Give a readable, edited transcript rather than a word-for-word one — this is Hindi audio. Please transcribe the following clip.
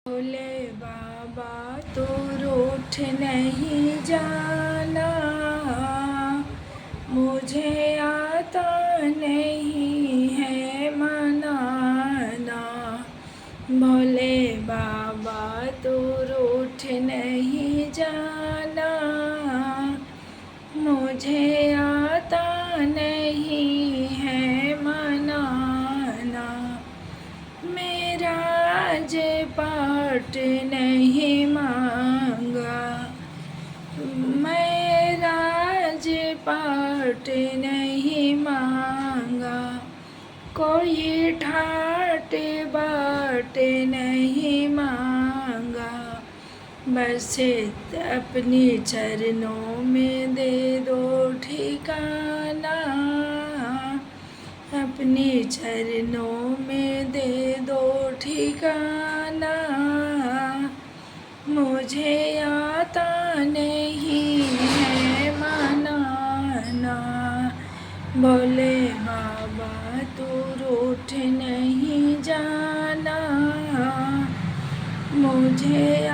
भोले बाबा तो रूठ नहीं जाना, मुझे आता नहीं है मनाना। भोले बाबा तो रूठ नहीं जाना, मुझे आता नहीं है मनाना। मेरा जे पाट नहीं मांगा, मेरा जे पाट नहीं मांगा। कोई ठाट बाट नहीं मांगा, बस अपने चरणों में दे दो ठिकाना। अपने चरणों में दे दो ठिकाना, मुझे आता नहीं है मनाना। भोले बाबा तू रूठ नहीं जाना, मुझे